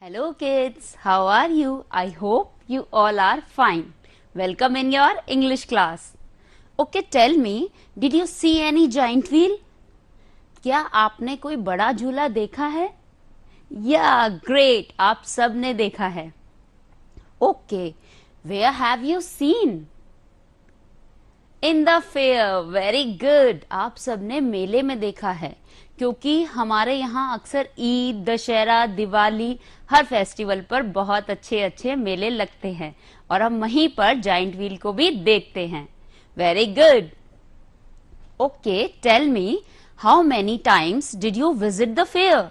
Hello kids, how are you? I hope you all are fine. Welcome in your English class. Okay, tell me, did you see any giant wheel? क्या आपने कोई बड़ा झूला देखा है? Yeah, great, आप सब ने देखा है. Okay, where have you seen? In the fair, very good. आप सब ने मेले में देखा है. क्योंकि हमारे यहाँ अक्सर ईद, दशहरा, दिवाली, हर फेस्टिवल पर बहुत अच्छे अच्छे मेले लगते हैं और हम वहीं पर जाइंट व्हील को भी देखते हैं. Very good. Okay, tell me, how many times did you visit the fair?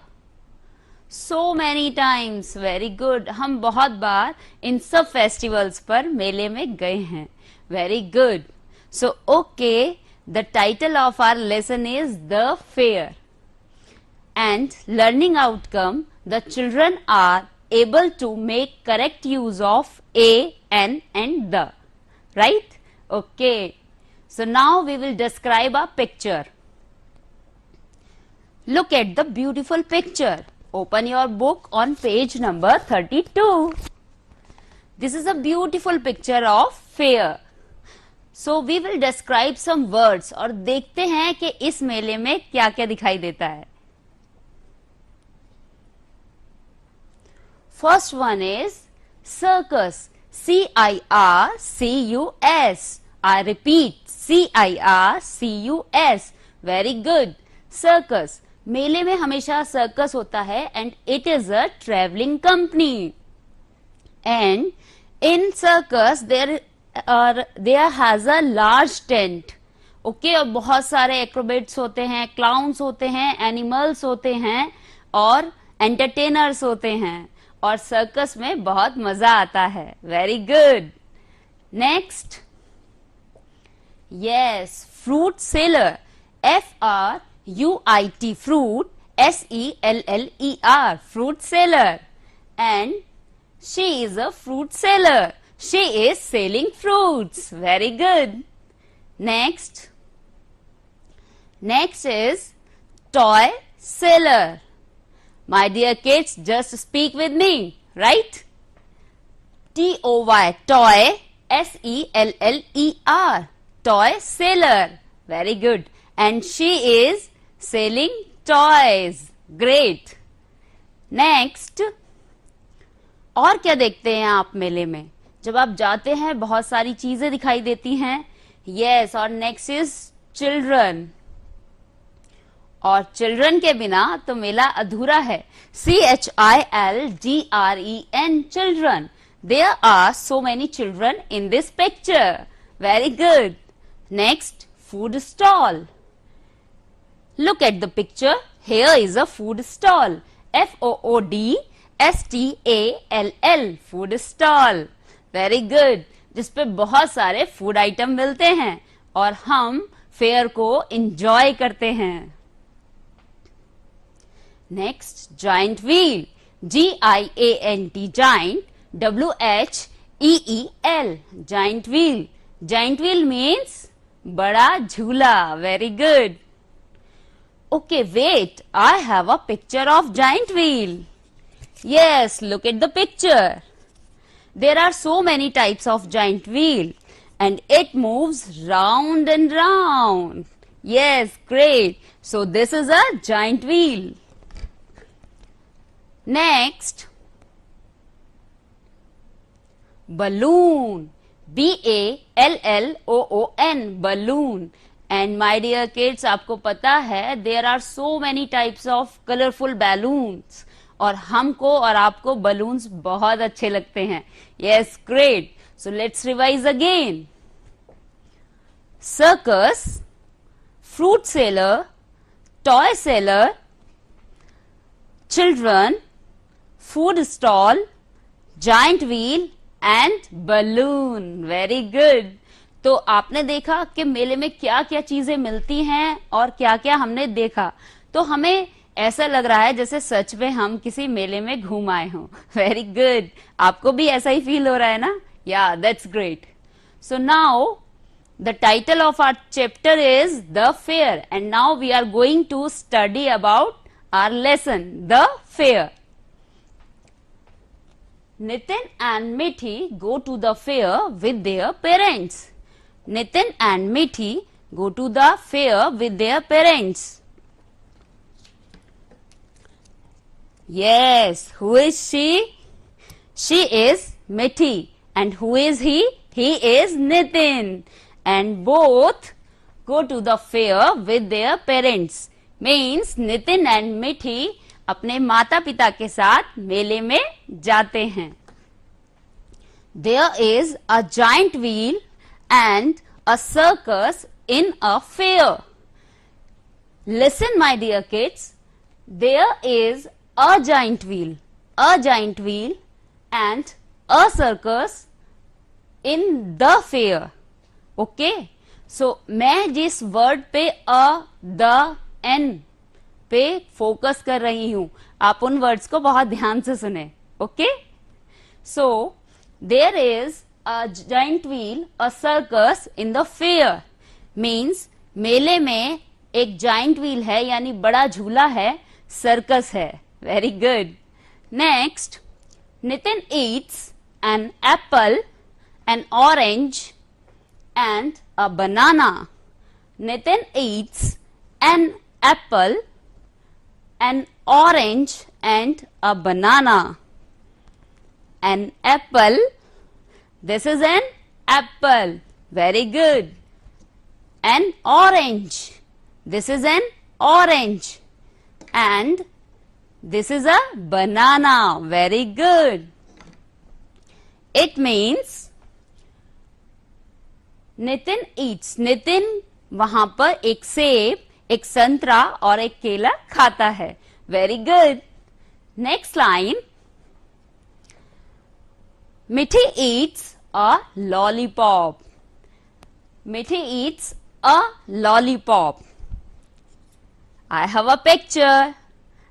So many times. Very good. हम बहुत बार इन सब फेस्टिवल्स पर मेले में गए हैं. Very good. So okay, the title of our lesson is the fair. And learning outcome, the children are able to make correct use of a, an and the. Right? Okay. So now we will describe a picture. Look at the beautiful picture. Open your book on page number 32. This is a beautiful picture of fair. So we will describe some words और देखते हैं कि इस मेले में क्या क्या दिखाई देता है. First one is circus. C-I-R-C-U-S. I repeat, C-I-R-C-U-S. Very good. Circus. मेले में हमेशा सर्कस होता है and it is a traveling company. And in circus there has a large tent. Okay, और बहुत सारे एक्रोबेट्स होते हैं, क्लाउन्स होते हैं, एनिमल्स होते हैं और एंटरटेनर्स होते हैं और सर्कस में बहुत मजा आता है. Very good. Next. Yes, fruit seller. F-R-U-I-T, fruit, S-E-L-L-E-R, fruit seller. And she is a fruit seller. She is selling fruits. Very good. Next. Next is toy seller. My dear kids, just speak with me, right? T-O-Y, toy, S-E-L-L-E-R, toy seller. Very good. And she is selling toys. Great. Next. और क्या देखते हैं आप मेले में? जब आप जाते हैं बहुत सारी चीजें दिखाई देती हैं. Yes, और next is children. और चिल्ड्रन के बिना तो मेला अधूरा है. CHILDREN, children. There are so many children in this picture. Very good. Next, food stall. Look at the picture. Here is a food stall. FOODSTALL, food stall. Very good. जिस पे बहुत सारे फूड आइटम मिलते हैं और हम fair को enjoy करते हैं. Next, giant wheel. G-I-A-N-T, giant. W-H-E-E-L, giant wheel. Giant wheel means बड़ा झूला. Very good. Okay, wait. I have a picture of giant wheel. Yes, look at the picture. There are so many types of giant wheel and it moves round and round. Yes, great. So this is a giant wheel. Next, balloon. B-A-L-L-O-O-N, balloon. And my dear kids, आपको पता है there are so many types of colorful balloons. और हमको और आपको balloons बहुत अच्छे लगते हैं. Yes, great. So let's revise again. Circus, fruit seller, toy seller, children, food stall, giant wheel and balloon. Very good. तो आपने देखा कि मेले में क्या क्या चीजें मिलती हैं और क्या क्या हमने देखा. तो हमें ऐसा लग रहा है जैसे सच में हम किसी मेले में घूम आए हों. Very good. आपको भी ऐसा ही फील हो रहा है ना? Yeah, that's great. So now the title of our chapter is the fair and now we are going to study about our lesson, the fair. Nitin and Mithi go to the fair with their parents. Nitin and Mithi go to the fair with their parents. Yes, who is she? She is Mithi. And who is he? He is Nitin. And both go to the fair with their parents. Means Nitin and Mithi अपने माता पिता के साथ मेले में जाते हैं. There is a giant wheel and a circus in a fair. Listen, my dear kids. There is a giant wheel and a circus in the fair. Okay? So, मैं जिस वर्ड पे अ, द, एन पे focus कर रही हूं, आप उन words को बहुत ध्यान से सुने. Okay? So there is a giant wheel, a circus in the fair. Means मेले में एक जाइंट व्हील है, यानी बड़ा झूला है, सर्कस है. Very good. Next, Nitin eats an apple, an orange and a banana. Nitin eats an apple, an orange and a banana. An apple. This is an apple. Very good. An orange. This is an orange. And this is a banana. Very good. It means Nitin Yeats. Nitin वहां पर एक सेब, एक संतरा और एक केला खाता है. Very good. नेक्स्ट लाइन, मिठी ईट्स अ लॉलीपॉप. मिठी Yeats a lollipop. I have a picture.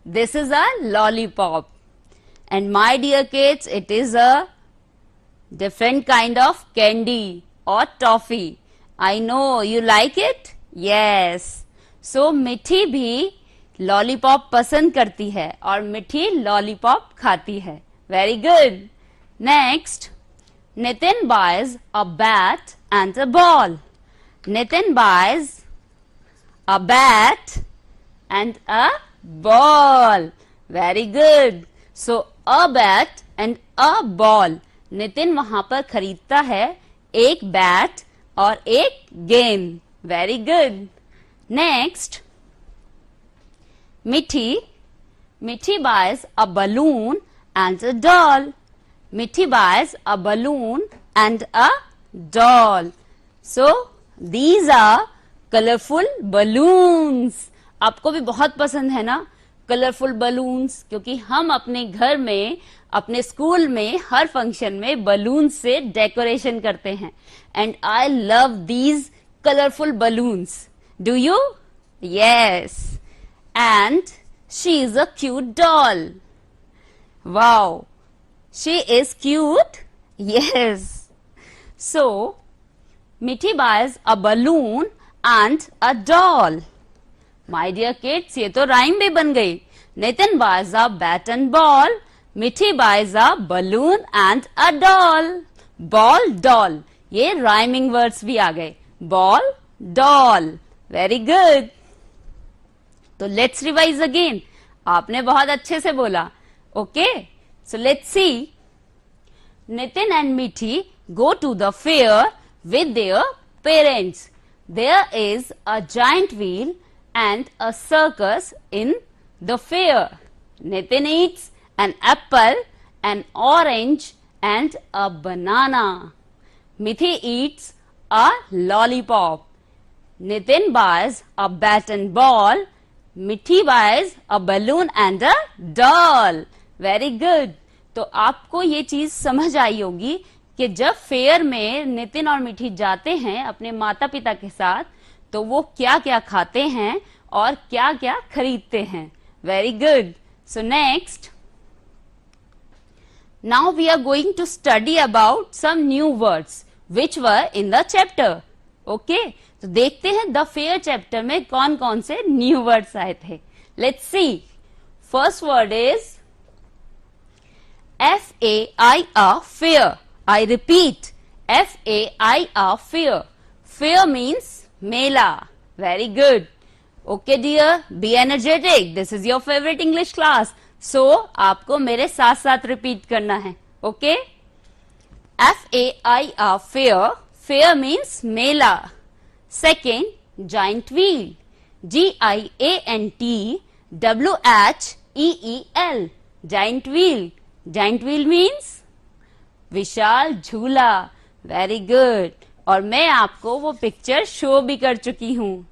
This is a lollipop. And my dear kids, it is a different kind of candy or toffee. I know you like it? Yes. So मिठी भी lollipop पसंद करती है और मिठी lollipop खाती है. Very good. Next, Nitin buys a bat and a ball. Nitin buys a bat and a ball. Very good. So a bat and a ball. Nitin वहां पर खरीदता है एक बैट और एक गेंद. Very good. नेक्स्ट, मिठी buys a balloon and a doll. मिठी buys a balloon and a doll. So these are colorful balloons. आपको भी बहुत पसंद है ना कलरफुल बलून्स, क्योंकि हम अपने घर में, अपने स्कूल में हर फंक्शन में बलून से डेकोरेशन करते हैं. And I love these colourful balloons. Do you? Yes. And she is a cute doll. Wow, she is cute. Yes. So Mithi buys a balloon and a doll. My dear kids, ये तो rhyme भी बन गई. Nitin buys a bat and ball. मिठी buys a balloon and a doll. Ball, doll, ये rhyming words भी आ गए. Ball, doll. Very good. तो लेट्स रिवाइज अगेन. आपने बहुत अच्छे से बोला. Okay, so let's see. Nitin and मिठी go to the fair with their parents. There is a giant wheel and a circus in the fair. Nitin eats an apple, an orange and a banana. Mithi eats a lollipop. Nitin buys a bat and ball. Mithi buys a balloon and a doll. Very good. तो आपको ये चीज समझ आई होगी कि जब fair में नितिन और मिठी जाते हैं अपने माता पिता के साथ, तो वो क्या क्या खाते हैं और क्या क्या खरीदते हैं. Very good. So next, now we are going to study about some new words which were in the chapter. Okay, तो देखते हैं द फेयर चैप्टर में कौन कौन से न्यू वर्ड्स आए थे. Let's see. First word is F-A-I-R, fair. I repeat, F-A-I-R, fair. Fair means mela. Very good. Okay dear, be energetic. This is your favorite English class. So, आपको मेरे साथ साथ repeat करना है. Okay? F-A-I-R, fair. Fair means mela. Second, giant wheel. G-I-A-N-T-W-H-E-E-L. Giant wheel. Giant wheel means विशाल झूला. Very good. और मैं आपको वो पिक्चर शो भी कर चुकी हूं.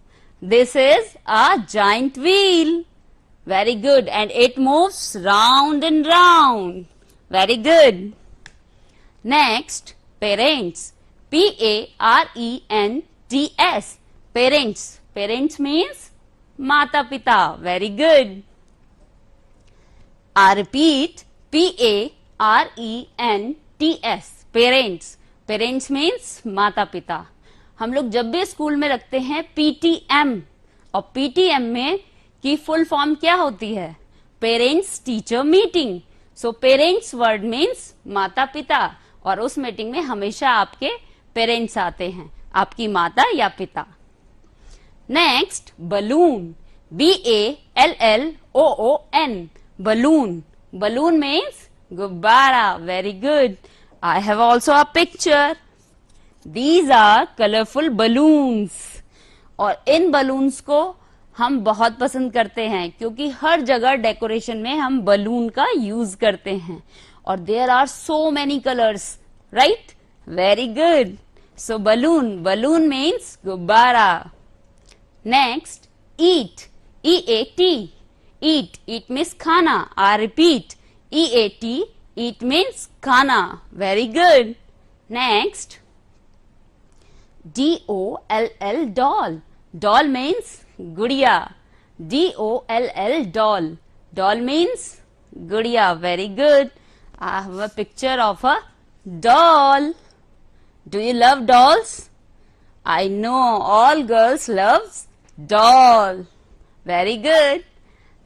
This is a giant wheel. Very good. And it moves round and round. Very good. Next, parents. P-A-R-E-N-T-S. Parents. Parents means माता पिता. Very good. I repeat, P-A-R-E-N-T-S. Parents. Parents means माता पिता. हम लोग जब भी स्कूल में रखते हैं PTM, और PTM में की फुल फॉर्म क्या होती है? Parents teacher meeting. So parents word means माता पिता, और उस मीटिंग में हमेशा आपके पेरेंट्स आते हैं, आपकी माता या पिता. Next, balloon. B-A-L-L-O-O-N. balloon. Balloon means gubbara. Very good. I have also a picture. These are colorful balloons. और इन balloons को हम बहुत पसंद करते हैं क्योंकि हर जगह डेकोरेशन में हम बलून का यूज करते हैं. और there are so many colours. Right? Very good. So balloon. Balloon means गुब्बारा. Next, eat. E-A-T. Eat. Eat means khana. I repeat. E-A-T. Eat means khana. Very good. Next. D-O-L-L, doll. Doll means gudiya. D-O-L-L, doll. Doll means gudiya. Very good. I have a picture of a doll. Do you love dolls? I know all girls loves doll. Very good.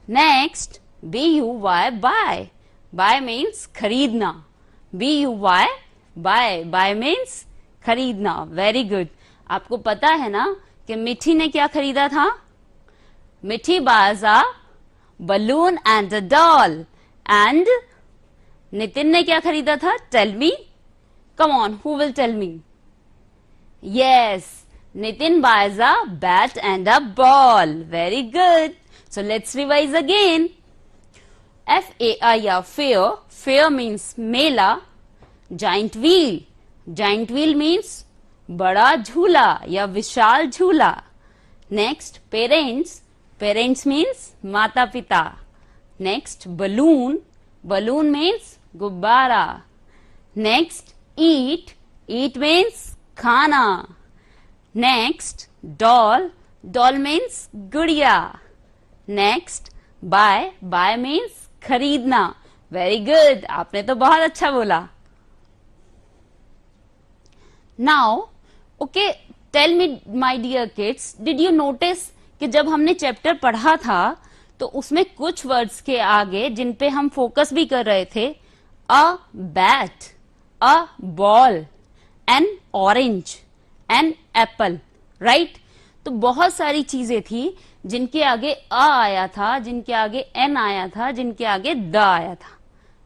Next, B-U-Y, buy. Buy means खरीदना. B-U-Y, buy. Buy means खरीदना. Very good. आपको पता है ना कि मिठी ने क्या खरीदा था? मिठी बाजा balloon and a doll. And Nitin ने क्या खरीदा था? Tell me. Come on, who will tell me? Yes, Nitin buys a bat and a ball. Very good. So let's revise again. F-A-I-R, fair. Fair means mela. Giant wheel. Giant wheel means बड़ा झूला या विशाल झूला. Next, parents. Parents means माता पिता. Next, balloon. Balloon means गुब्बारा. Next, eat. Eat means खाना. Next, doll. Doll means गुड़िया. Next, buy. Buy means खरीदना. Very good. आपने तो बहुत अच्छा बोला. Now, okay, tell me, my dear kids, did you notice कि जब हमने चैप्टर पढ़ा था तो उसमें कुछ वर्ड्स के आगे जिन पे हम फोकस भी कर रहे थे, a bat, a ball, an orange, an apple. Right? तो बहुत सारी चीजें थी जिनके आगे अ आया था, जिनके आगे एन आया था, जिनके आगे द आया था.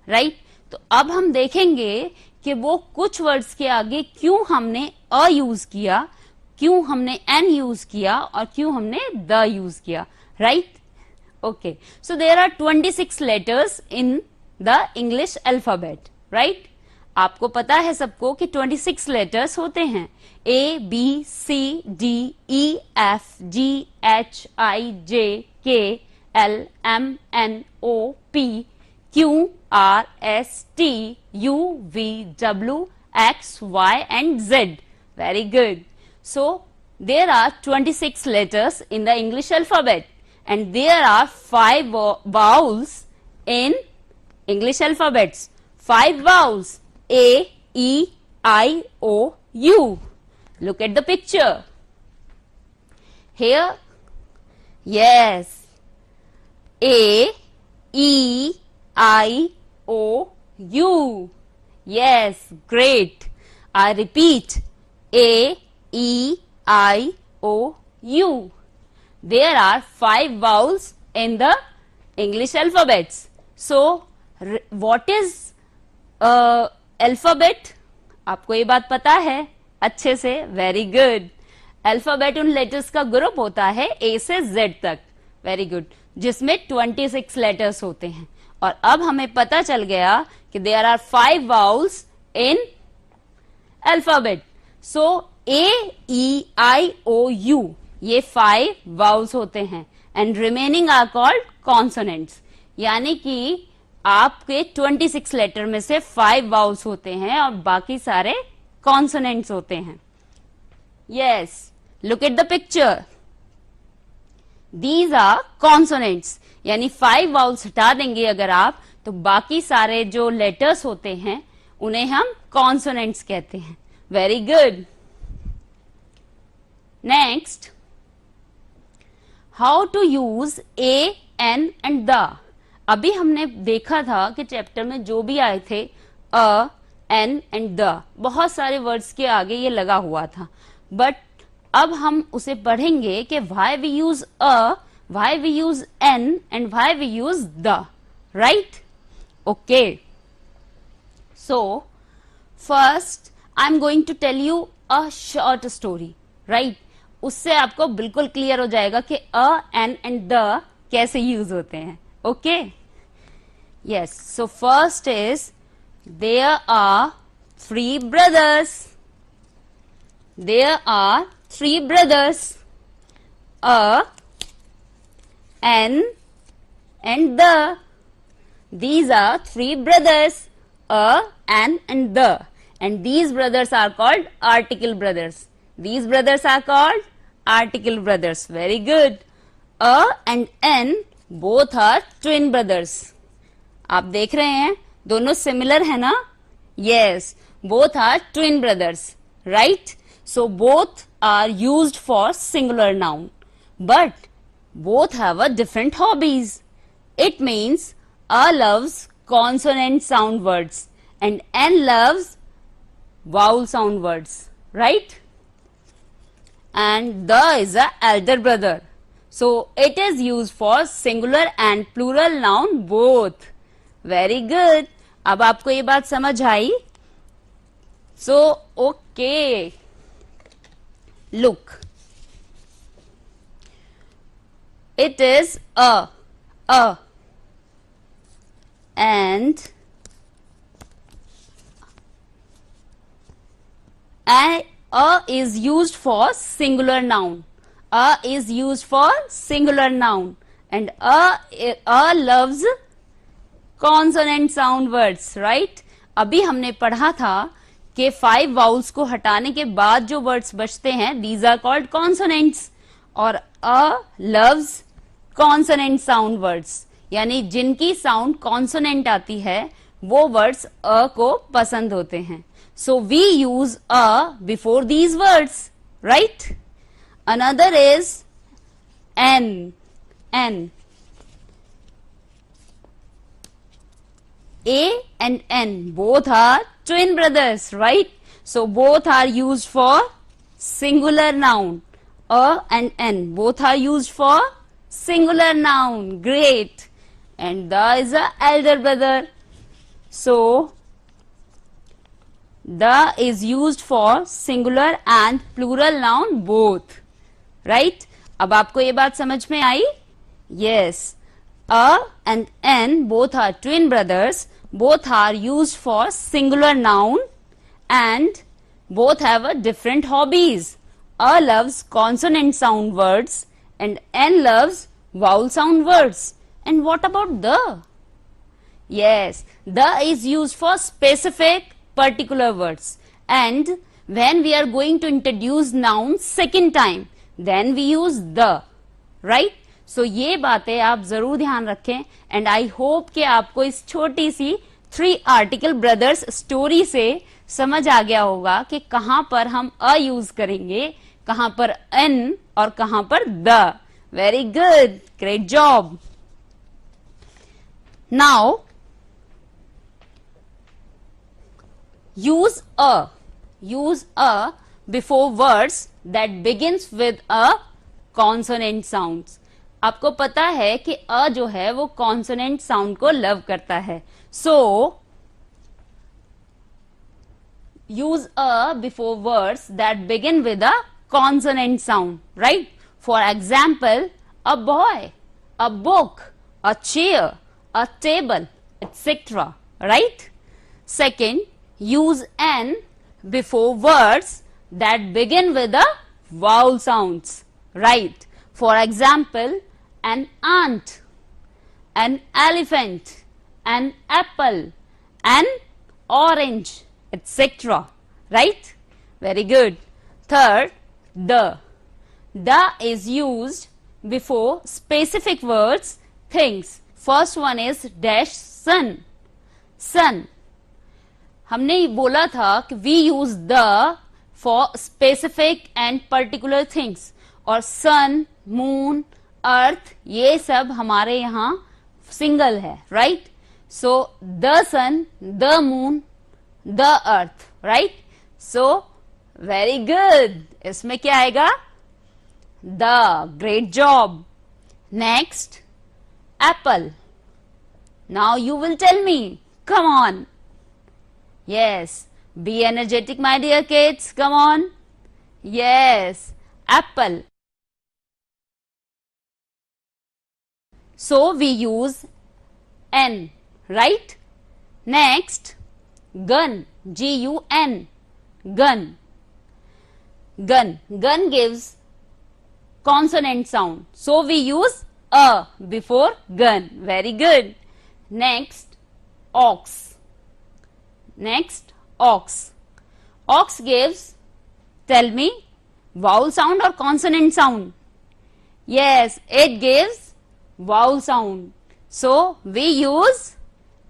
राइट? तो अब हम देखेंगे कि वो कुछ वर्ड्स के आगे क्यों हमने अ यूज किया, क्यों हमने एन यूज किया और क्यों हमने द यूज किया. Right? Okay. So there are 26 letters in the English alphabet. Right? आपको पता है सबको कि 26 लेटर्स होते हैं. A, B, C, D, E, F, G, H, I, J, K, L, M, N, O, P, Q, R, S, T, U, V, W, X, Y, and Z. Very good. So, there are 26 letters in the English alphabet, and there are 5 vowels in English alphabets. 5 vowels. A, E, I, O, U. Look at the picture. Here, yes. A, E, I, O, U. Yes, great. I repeat, A, E, I, O, U. There are 5 vowels in the English alphabets. So, what is alphabet? आपको ये बात पता है अच्छे से? Very good. Alphabet उन letters का group होता है ए से जेड तक. Very good. जिसमें 26 लेटर्स होते हैं. और अब हमें पता चल गया कि there are 5 vowels in alphabet. So A, E, I, O, U, ये 5 वाउल्स होते हैं. And remaining are called consonants. यानी कि आपके 26 लेटर में से 5 वाउल्स होते हैं और बाकी सारे कॉन्सोनेंट्स होते हैं. Yes, look at the picture. These are consonants. यानी 5 वाउल्स हटा देंगे अगर आप, तो बाकी सारे जो लेटर्स होते हैं उन्हें हम कॉन्सोनेंट्स कहते हैं. Very good. Next, how to use a, an and the. अभी हमने देखा था कि चैप्टर में जो भी आए थे अ, एन एंड द, बहुत सारे वर्ड्स के आगे ये लगा हुआ था. बट अब हम उसे पढ़ेंगे कि why we use a, why we use an and why we use the. Right? Okay. So first I am going to tell you a short story. Right? उससे आपको बिल्कुल क्लियर हो जाएगा कि अ, एन एंड द कैसे use होते हैं. Okay? Yes, so first is, there are 3 brothers. There are 3 brothers. A, N, and the. These are 3 brothers. A, N, and the. And these brothers are called article brothers. These brothers are called article brothers. Very good. A and N both are twin brothers. आप देख रहे हैं दोनों similar है ना? Yes, both are twin brothers. Right? So both are used for singular noun, but both have a different hobbies. It means a loves consonant sound words and an loves vowel sound words. Right? And the is a elder brother. So it is used for singular and plural noun both. Very good. अब आपको ये बात समझ आई? So okay. Look. It is a, and a is used for singular noun. A is used for singular noun, and a loves consonant sound words. Right? अभी हमने पढ़ा था कि 5 वाउल्स को हटाने के बाद जो वर्ड्स बचते हैं, these are called consonants. और a loves consonant sound words, यानी जिनकी साउंड कॉन्सोनेंट आती है वो वर्ड्स अ को पसंद होते हैं. So we use a before these words, right? Another is N. A and N both are twin brothers, right? So both are used for singular noun. A and N both are used for singular noun. Great. And the is a elder brother. So the is used for singular and plural noun both. Right? अब आपको ये बात समझ में आई? Yes. A and N both are twin brothers. Both are used for singular noun and both have a different hobbies. A loves consonant sound words and N loves vowel sound words. And what about the? Yes, the is used for specific particular words, and when we are going to introduce noun second time, then we use the. Right? So ये बातें आप जरूर ध्यान रखें. And I hope कि आपको इस छोटी सी 3 आर्टिकल ब्रदर्स स्टोरी से समझ आ गया होगा कि कहां पर हम अ यूज करेंगे, कहां पर एन और कहां पर the. Very good, great job. Now use a before words that begins with a consonant sounds. आपको पता है कि अ जो है वो कॉन्सोनेंट साउंड को लव करता है. सो use a before words that begin with a consonant sound, right? For example, a boy, a book, a chair, a table, etc. Right? Second, use an before words that begin with a vowel sounds, right? For example, an ant, an elephant, an apple, an orange, etc. Right? Very good. Third, the. The is used before specific words, things. First one is dash sun. Sun. हमने बोला था कि we use the for specific and particular things. और sun, moon, earth ये सब हमारे यहाँ single है, right? So the sun, the moon, the earth, right? So very good. इसमें क्या आएगा? The. Great job. Next, apple. Now you will tell me. Come on. Yes. Be energetic, my dear kids. Come on. Yes. Apple. So we use N, right? Next, gun. G-U-N. Gun. Gun. Gun gives consonant sound. So we use a before gun. Very good. Next, ox. Next, ox. Ox gives, tell me, vowel sound or consonant sound? Yes, it gives vowel sound. So we use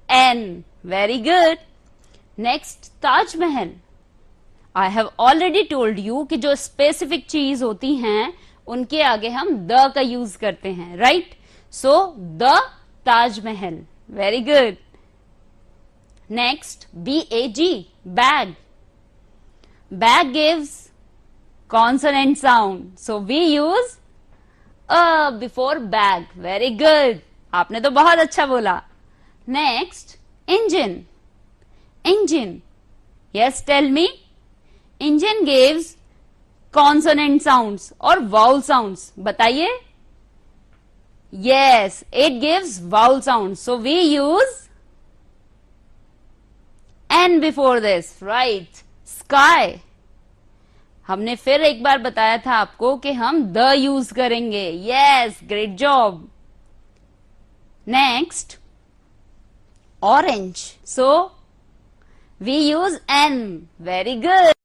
N. Very good. Next, Taj Mahal. I have already told you कि जो specific चीज होती हैं उनके आगे हम the का use करते हैं, right? So the Taj Mahal. Very good. Next, BAG, bag. Bag gives consonant sound. So we use a before bag. Very good. आपने तो बहुत अच्छा बोला. Next, engine. Engine. Yes, tell me. Engine gives consonant sounds और vowel sounds. बताइए. Yes, it gives vowel sounds. So we use N before this, right? Sky. हमने फिर एक बार बताया था आपको कि हम द यूज करेंगे. Yes, great job. Next, orange. So we use N. Very good.